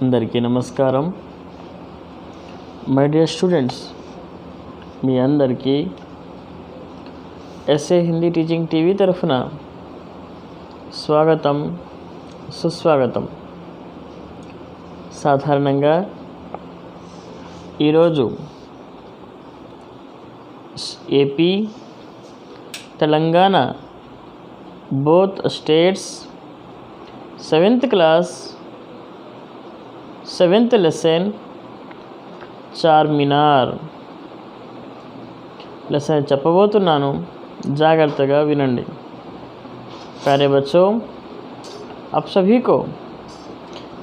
అందరికీ నమస్కారం. My dear students, మీ అందరికీ ఎస్ఏ హిందీ టీచింగ్ టీవీ తరఫున స్వాగతం, సుస్వాగతం. సాధారణంగా ఈరోజు AP, Telangana both states 7th class 7th lesson Charminar lesson చెప్పబోతున్నాను. జాగ్రత్తగా వినండి. प्यारे बच्चों, आप सभी को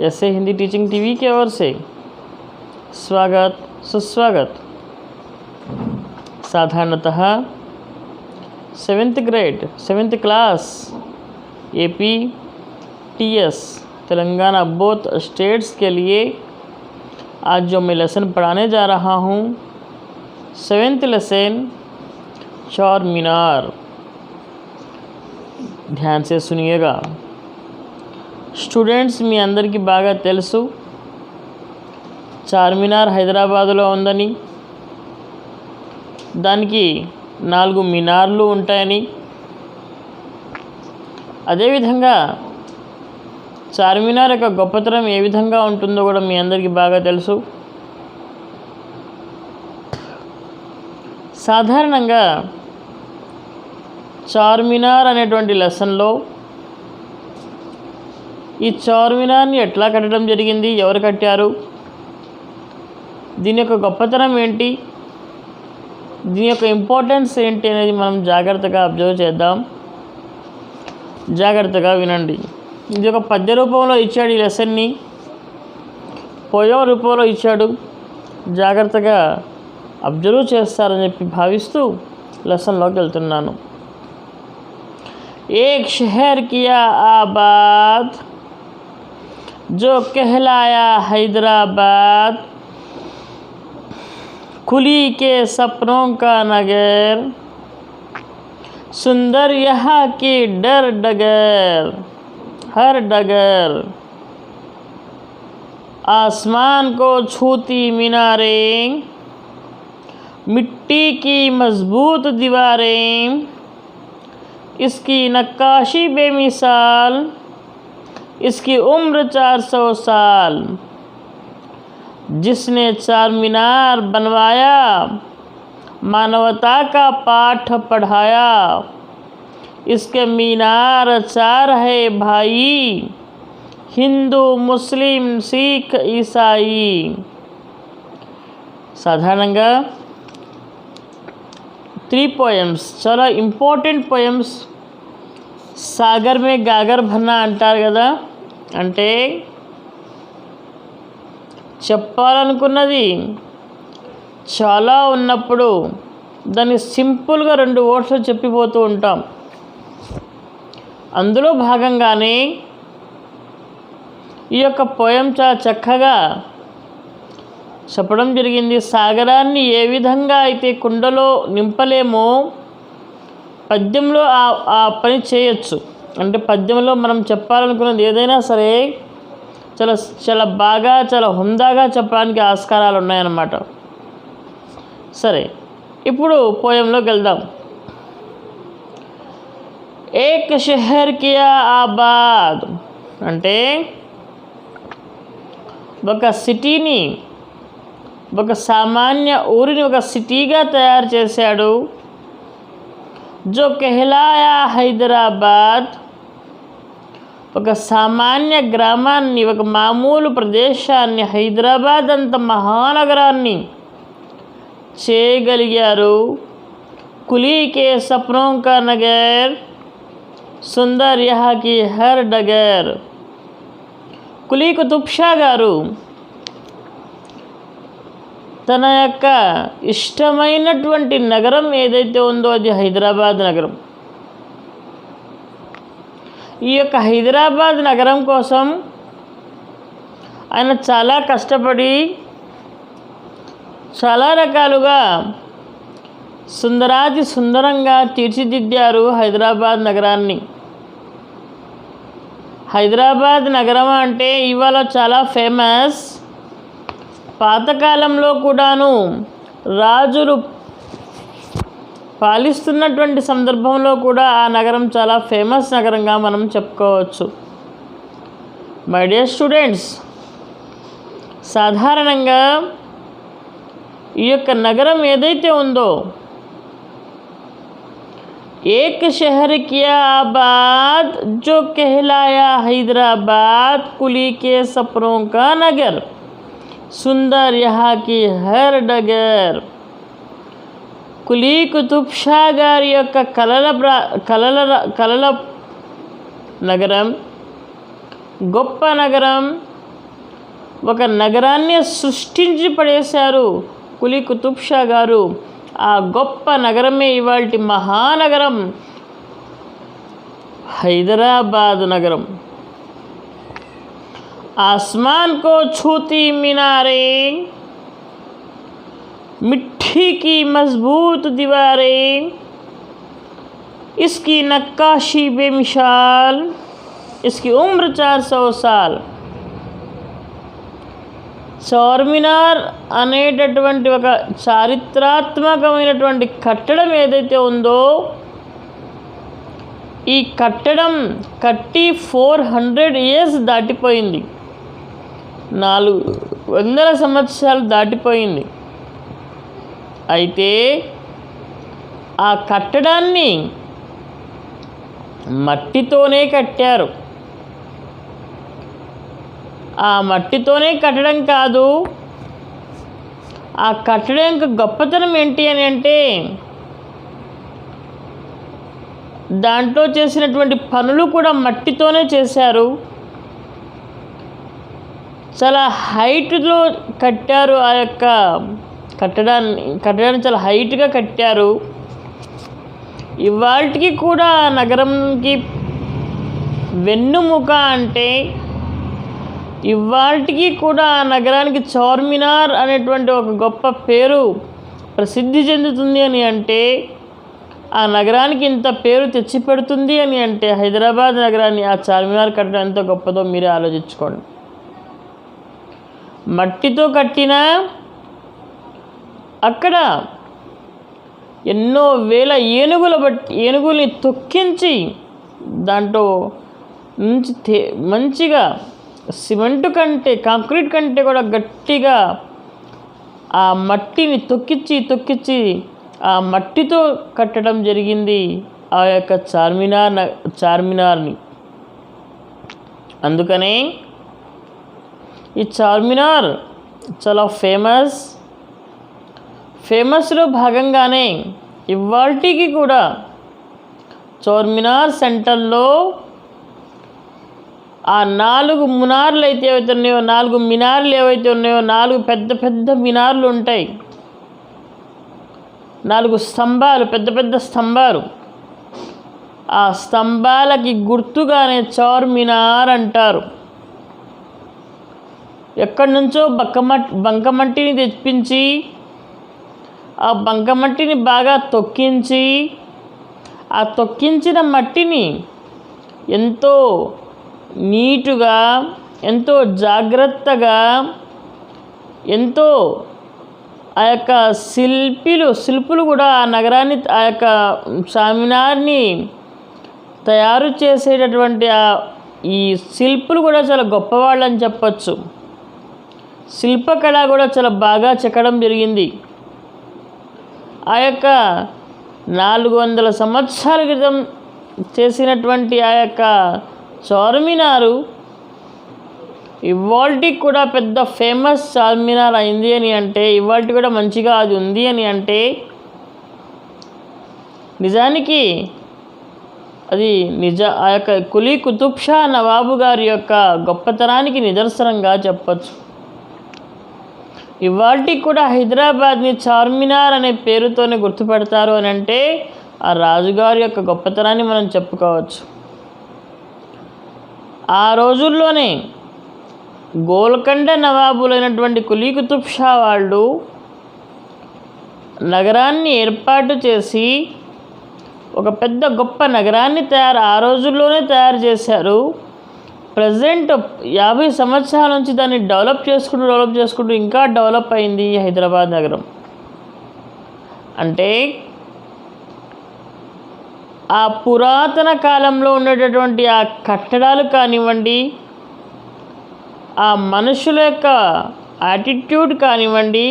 ऐसे हिंदी टीचिंग टीवी की ओर से स्वागत, सुस्वागत. साधारणतः 7th class AP TS Telangana both states के लिए आज जो मैं लेसन पढ़ाने जा रहा हूँ 7th लेसन चारमीनार. ध्यान से सुनिएगा. స్టూడెంట్స్, మీ అందరికీ బాగా తెలుసు చార్మినార్ హైదరాబాదులో ఉందని, దానికి 4 మినార్లు ఉంటాయని, అదేవిధంగా చార్మినార్ యొక్క గొప్పతనం ఏ విధంగా ఉంటుందో కూడా మీ అందరికీ బాగా తెలుసు. సాధారణంగా చార్మినార్ అనేటువంటి లెసన్లో ఈ చార్మినార్ని ఎట్లా కట్టడం జరిగింది, ఎవరు కట్టారు, దీని యొక్క గొప్పతనం ఏంటి, దీని యొక్క ఇంపార్టెన్స్ ఏంటి అనేది మనం జాగ్రత్తగా అబ్జర్వ్ చేద్దాం. జాగ్రత్తగా వినండి. ఇది ఒక పద్య రూపంలో ఇచ్చాడు, ఈ లెసన్ని పోయం రూపంలో ఇచ్చాడు. జాగ్రత్తగా అబ్జర్వ్ చేస్తారని చెప్పి భావిస్తూ లెసన్లోకి వెళ్తున్నాను. एक शहर किया आबाद जो कहलाया हैदराबाद, कुली के सपनों का नगर, सुंदर यहाँ की डर डगर, हर डगर आसमान को छूती मीनारें, मिट्टी की मजबूत दीवारें, इसकी नक्काशी बेमिसाल, इसकी उम्र 400 साल. जिसने चारमीनार बनवाया मानवता का पाठ पढ़ाया, इसके मीनार 4 है भाई, हिंदू मुस्लिम सिख ईसाई. సాధారణంగా 3 పోయమ్స్, చాలా ఇంపార్టెంట్ పోయమ్స్. సాగర్ మే గాగర్ భన్నా అంటారు కదా, అంటే చెప్పాలనుకున్నది చాలా ఉన్నప్పుడు దాన్ని సింపుల్గా 2 వర్డ్స్లో చెప్పిపోతూ ఉంటాం. అందులో భాగంగానే ఈ యొక్క పోయం చాలా చక్కగా చెప్పడం జరిగింది. సాగరాన్ని ఏ విధంగా అయితే కుండలో నింపలేమో పద్యంలో ఆ పని చేయొచ్చు. అంటే పద్యంలో మనం చెప్పాలనుకున్నది ఏదైనా సరే చాలా చాలా బాగా, చాలా హుందాగా చెప్పడానికి ఆస్కారాలు ఉన్నాయన్నమాట. సరే, ఇప్పుడు పోయంలోకి వెళ్దాం. ఏక్ షహర్ కియా ఆబాద్ అంటే ఒక సిటీని, ఒక సామాన్య ఊరిని ఒక సిటీగా తయారు చేశాడు. జో కెహలాయా హైదరాబాద్, ఒక సామాన్య గ్రామాన్ని, ఒక మామూలు ప్రదేశాన్ని, హైదరాబాద్ అంత మహానగరాన్ని చేయగలిగారు. కులీకే సప్నోం కా నగర్, సుందర్ యహాకి హర్ డగర్. కులీ కుతుబ్ షా గారు తన యొక్క ఇష్టమైనటువంటి నగరం ఏదైతే ఉందో అది హైదరాబాద్ నగరం. ఈ యొక్క హైదరాబాద్ నగరం కోసం ఆయన చాలా కష్టపడి చాలా రకాలుగా సుందరాతి సుందరంగా తీర్చిదిద్దారు హైదరాబాద్ నగరాన్ని. హైదరాబాద్ నగరం అంటే ఇవాళ చాలా ఫేమస్. పాతకాలంలో కూడాను రాజులు పాలిస్తున్నటువంటి సందర్భంలో కూడా ఆ నగరం చాలా ఫేమస్ నగరంగా మనం చెప్పుకోవచ్చు. మై డియర్ స్టూడెంట్స్, సాధారణంగా ఈ యొక్క నగరం ఏదైతే ఉందో, एक शहर किया आबाद जो कहलाया हैदराबाद, कुली के सपनों का नगर, सुंदर यहाँ की हर डगर. కులీ కుతుబ్ షా గారి యొక్క కలల నగరం, గొప్ప నగరం, ఒక నగరాన్ని సృష్టించి పడేశారు కులీ కుతుబ్ షా గారు. ఆ గొప్ప నగరమే ఇవాల్టి మహానగరం హైదరాబాద్ నగరం. ఆస్మాన్ కో ఛూతీ మీనారే, मिट्टी की मजबूत दीवारें, इसकी नक्काशी बेमिसाल, इसकी उम्र 400 साल. చార్మినార్ అనేటటువంటి ఒక చారిత్రాత్మకమైనటువంటి కట్టడం ఏదైతే ఉందో, ఈ కట్టడం కట్టి 400 years దాటిపోయింది, 400 సంవత్సరాలు దాటిపోయింది. అయితే ఆ కట్టడాన్ని మట్టితోనే కట్టారు. ఆ మట్టితోనే కట్టడం కాదు, ఆ కట్టడం యొక్క గొప్పతనం ఏంటి అని అంటే, దాంట్లో చేసినటువంటి పనులు కూడా మట్టితోనే చేశారు. చాలా హైట్లో కట్టారు. ఆ యొక్క కట్టడాన్ని చాలా హైట్గా కట్టారు. ఇవాళకి కూడా నగరంకి వెన్నుముక అంటే, ఇవాళకి కూడా నగరానికి చార్మినార్ అనేటువంటి ఒక గొప్ప పేరు ప్రసిద్ధి చెందుతుంది అని అంటే, ఆ నగరానికి ఇంత పేరు తెచ్చిపెడుతుంది అని అంటే, హైదరాబాద్ నగరాన్ని ఆ చార్మినార్ కట్టడం ఎంత గొప్పదో మీరే ఆలోచించుకోండి. మట్టితో కట్టిన అక్కడ ఎన్నో వేల ఏనుగుల్ని తొక్కించి దాంట్లో నుంచి మంచిగా సిమెంట్ కంటే కాంక్రీట్ కంటే కూడా గట్టిగా ఆ మట్టిని తొక్కించి ఆ మట్టితో కట్టడం జరిగింది ఆ యొక్క చార్మినార్ని. అందుకనే ఈ చార్మినార్ చాలా ఫేమస్లో భాగంగానే ఇవాల్టికి కూడా చార్మినార్ సెంటర్లో ఆ 4 మునార్లు ఏవైతే ఉన్నాయో, 4 మినార్లు ఏవైతే ఉన్నాయో, 4 పెద్ద మినార్లు ఉంటాయి, 4 స్తంభాలు, పెద్ద స్తంభాలు. ఆ స్తంభాలకి గుర్తుగానే చార్మినార్ అంటారు. ఎక్కడి నుంచో బంకమట్టిని తెప్పించి ఆ బంకమట్టిని బాగా తొక్కించి, ఆ తొక్కించిన మట్టిని ఎంతో నీటుగా, ఎంతో జాగ్రత్తగా, ఎంతో ఆ యొక్క శిల్పులు కూడా ఆ నగరాన్ని, ఆ యొక్క చార్మినార్ని తయారు చేసేటటువంటి ఈ శిల్పులు కూడా చాలా గొప్పవాళ్ళు అని చెప్పచ్చు. శిల్పకళ కూడా చాలా బాగా చెక్కడం జరిగింది. ఆ యొక్క 400 సంవత్సరాల క్రితం చేసినటువంటి ఆ యొక్క చార్మినారు ఇవాల్టికి కూడా పెద్ద ఫేమస్ చార్మినార్ అయింది అని అంటే, ఇవాల్టి కూడా మంచిగా అది ఉంది అని అంటే, నిజానికి అది ఆ యొక్క కులీ కుతుబ్ షా నవాబు గారి యొక్క గొప్పతనానికి నిదర్శనంగా చెప్పచ్చు. ఇవాల్టికి కూడా హైదరాబాద్ని చార్మినార్ అనే పేరుతోనే గుర్తుపెడతారు అని అంటే, ఆ రాజుగారి యొక్క గొప్పతనాన్ని మనం చెప్పుకోవచ్చు. ఆ రోజుల్లోనే గోల్కొండ నవాబులైనటువంటి కులీ కుతుబ్ షా వాళ్ళు నగరాన్ని ఏర్పాటు చేసి ఒక పెద్ద గొప్ప నగరాన్ని ఆ రోజుల్లోనే తయారు చేశారు. ప్రజెంట్ 50 సంవత్సరాల నుంచి దాన్ని డెవలప్ చేసుకుంటూ ఇంకా డెవలప్ అయింది ఈ హైదరాబాద్ నగరం. అంటే ఆ పురాతన కాలంలో ఉండేటటువంటి ఆ కట్టడాలు కానివ్వండి, ఆ మనుషుల యొక్క యాటిట్యూడ్ కానివ్వండి,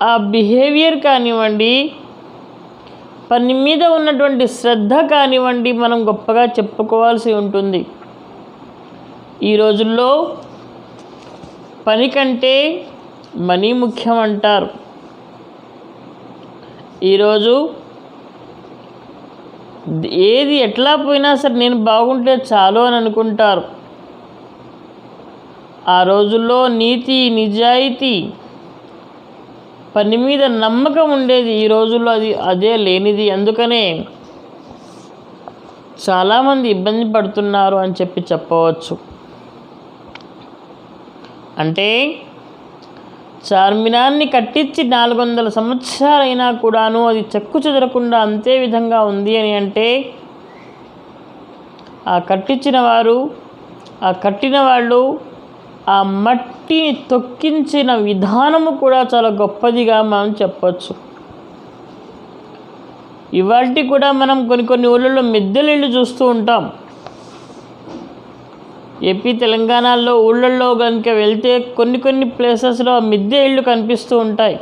ఆ బిహేవియర్ కానివ్వండి, పని మీద ఉన్నటువంటి శ్రద్ధ కానివ్వండి, మనం గొప్పగా చెప్పుకోవాల్సి ఉంటుంది. ఈ రోజుల్లో పని కంటే మనీ ముఖ్యం అంటారు. ఈరోజు ఏది ఎట్లా పోయినా సరే నేను బాగుంటే చాలు అని అనుకుంటారు. ఆ రోజుల్లో నీతి, నిజాయితీ, పని మీద నమ్మకం ఉండేది. ఈ రోజుల్లో అదే లేనిది. అందుకనే చాలామంది ఇబ్బంది పడుతున్నారు అని చెప్పవచ్చు. అంటే చార్మినార్ని కట్టించి 400 సంవత్సరాలైనా కూడాను అది చెక్కు చెదరకుండా అంతే విధంగా ఉంది అని అంటే ఆ కట్టించిన వారు, ఆ కట్టిన వాళ్ళు, ఆ మట్టిని తొక్కించిన విధానము కూడా చాలా గొప్పదిగా మనం చెప్పచ్చు. ఇవాల్టి కూడా మనం కొన్ని ఊళ్ళల్లో మిద్దెలిళ్ళు చూస్తూ ఉంటాం. ఏపీ తెలంగాణలో ఊళ్ళల్లో కనుక వెళ్తే కొన్ని ప్లేసెస్లో మిద్దె ఇళ్ళు కనిపిస్తూ ఉంటాయి.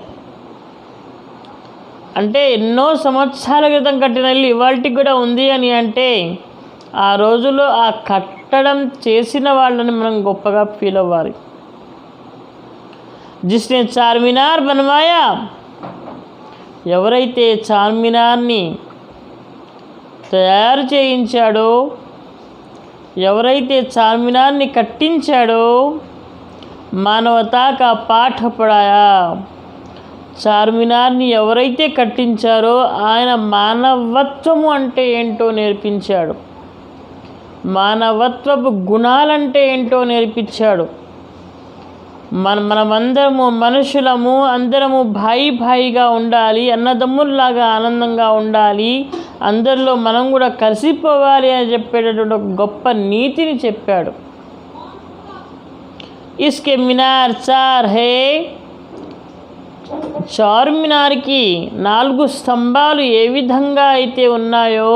అంటే ఎన్నో సంవత్సరాల క్రితం కట్టిన ఇల్లు ఇవాల్టికి కూడా ఉంది అని అంటే ఆ రోజుల్లో ఆ కట్టడం చేసిన వాళ్ళని మనం గొప్పగా ఫీల్ అవ్వాలి. జిస్నే చార్మినార్ బనవాయా, ఎవరైతే చార్మినార్ని తయారు చేయించాడో, ఎవరైతే చార్మినార్ని కట్టించాడో, మానవతా కా పాఠ పడాయా. చార్మినార్ని ఎవరైతే కట్టించారో ఆయన మానవత్వము అంటే ఏంటో నేర్పించాడు, మానవత్వపు గుణాలంటే ఏంటో నేర్పించాడు. మనమందరము మనుషులము, అందరము భాయిగా ఉండాలి, అన్నదమ్ముల్లాగా ఆనందంగా ఉండాలి, అందరిలో మనం కూడా కలిసిపోవాలి అని చెప్పేటటువంటి ఒక గొప్ప నీతిని చెప్పాడు. ఇస్కే మినార్ చార్ హే, చార్మినార్కి 4 స్తంభాలు ఏ విధంగా అయితే ఉన్నాయో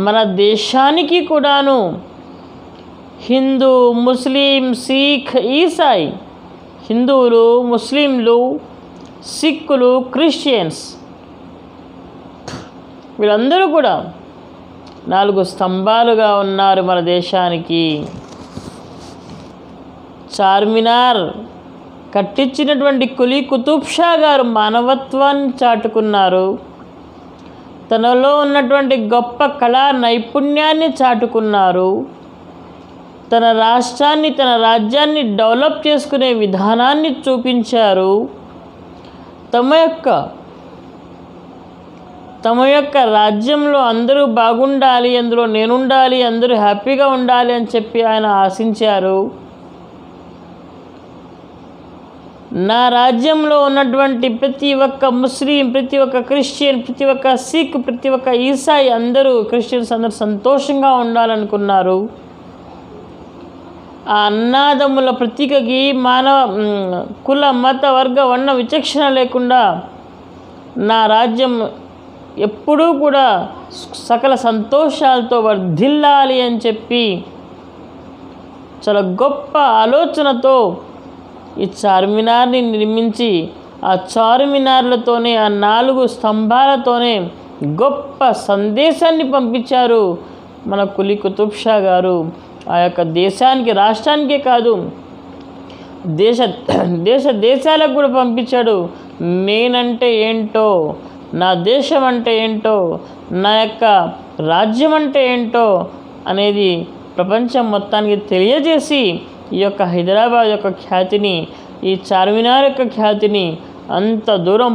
మన దేశానికి కూడాను హిందూ, ముస్లిం, సిఖ్, ఈసాయి, హిందువులు, ముస్లింలు, సిక్కులు, క్రిస్టియన్స్ వీళ్ళందరూ కూడా 4 స్తంభాలుగా ఉన్నారు మన దేశానికి. చార్మినార్ కట్టించినటువంటి కులీ కుతుబ్ షా గారు మానవత్వాన్ని చాటుకున్నారు, తనలో ఉన్నటువంటి గొప్ప కళా నైపుణ్యాన్ని చాటుకున్నారు, తన రాష్ట్రాన్ని, తన రాజ్యాన్ని డెవలప్ చేసుకునే విధానాన్ని చూపించారు. తమ యొక్క రాజ్యంలో అందరూ బాగుండాలి, అందులో నేనుండాలి, అందరూ హ్యాపీగా ఉండాలి అని చెప్పి ఆయన ఆశించారు. నా రాజ్యంలో ఉన్నటువంటి ప్రతి ఒక్క ముస్లిం, ప్రతి ఒక్క క్రిస్టియన్, ప్రతి ఒక్క సిక్, ప్రతి ఒక్క ఈసాయి, అందరూ క్రిస్టియన్స్ అందరూ సంతోషంగా ఉండాలనుకున్నారు. ఆ అన్నాదమ్ముల ప్రతీకకి కుల, మత, వర్గ, వర్ణ విచక్షణ లేకుండా నా రాజ్యం ఎప్పుడూ కూడా సకల సంతోషాలతో వర్ధిల్లాలి అని చెప్పి చాలా గొప్ప ఆలోచనతో ఈ చార్మినార్ని నిర్మించి ఆ చార్మినార్లతోనే, ఆ 4 స్తంభాలతోనే గొప్ప సందేశాన్ని పంపించారు మన కులీ కుతుబ్ షా గారు. ఆ యొక్క దేశానికి, రాష్ట్రానికే కాదు దేశాలకు కూడా పంపించాడు. నేనంటే ఏంటో, నా దేశం అంటే ఏంటో, నా యొక్క రాజ్యం అంటే ఏంటో అనేది ప్రపంచం మొత్తానికి తెలియజేసి ఈ యొక్క హైదరాబాద్ యొక్క ఖ్యాతిని, ఈ చార్మినార్ యొక్క ఖ్యాతిని అంత దూరం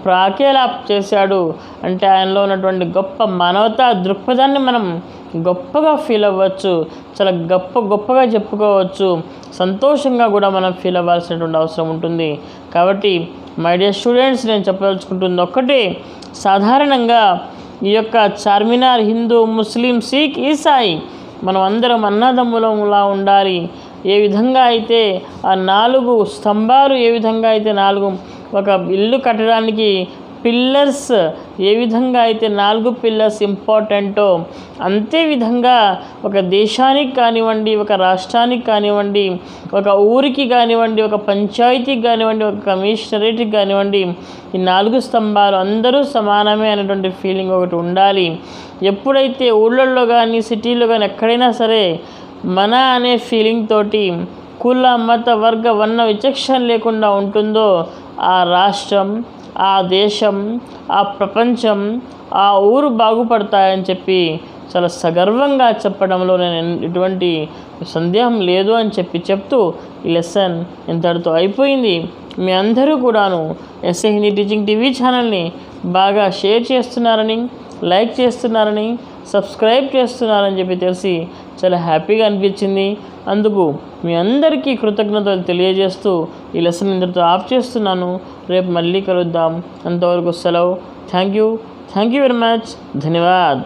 ప్రాకేలా చేశాడు. అంటే ఆయనలో ఉన్నటువంటి గొప్ప మానవతా దృక్పథాన్ని మనం గొప్పగా ఫీల్ అవ్వచ్చు, చాలా గొప్పగా చెప్పుకోవచ్చు, సంతోషంగా కూడా మనం ఫీల్ అవ్వాల్సినటువంటి అవసరం ఉంటుంది. కాబట్టి మై డియర్ స్టూడెంట్స్, నేను చెప్పదలుచుకుంటుంది ఒక్కటే, సాధారణంగా ఈ యొక్క చార్మినార్ హిందూ, ముస్లిం, సిక్, ఈసాయి మనం అందరం అన్నదమ్ములంలా ఉండాలి. ఏ విధంగా అయితే ఆ 4 స్తంభాలు, ఏ విధంగా అయితే 4 ఒక ఇల్లు కట్టడానికి పిల్లర్స్, ఏ విధంగా అయితే 4 పిల్లర్స్ ఇంపార్టెంటో అంతే విధంగా ఒక దేశానికి కానివ్వండి, ఒక రాష్ట్రానికి కానివ్వండి, ఒక ఊరికి కానివ్వండి, ఒక పంచాయతీకి కానివ్వండి, ఒక కమిషనరేట్కి కానివ్వండి, ఈ 4 స్తంభాలు అందరూ సమానమే అనేటువంటి ఫీలింగ్ ఒకటి ఉండాలి. ఎప్పుడైతే ఊళ్ళల్లో కానీ, సిటీలో కానీ ఎక్కడైనా సరే మన అనే ఫీలింగ్ తోటి కుల, మత, వర్గ, వర్ణ విచక్షణ లేకుండా ఉంటుందో ఆ రాష్ట్రం, ఆ దేశం, ఆ ప్రపంచం, ఆ ఊరు బాగుపడతాయని చెప్పి చాలా సగర్వంగా చెప్పడంలో నేను ఎటువంటి సందేహం లేదు అని చెప్తూ ఈ లెసన్ ఇంతటితో అయిపోయింది. మీ అందరూ కూడాను ఎస్ఏ హిందీ టీచింగ్ టీవీ ఛానల్ని బాగా షేర్ చేస్తున్నారని, లైక్ చేస్తున్నారని, సబ్స్క్రైబ్ చేస్తున్నారని చెప్పి తెలిసి చాలా హ్యాపీగా అనిపించింది. అందుకు మీ అందరికీ కృతజ్ఞతలు తెలియజేస్తూ ఈ లెసన్ ఇంతటితో ఆఫ్ చేస్తున్నాను. రేపు మళ్ళీ కలుద్దాం. అంతవరకు సెలవు. Thank you very much. ధన్యవాద్.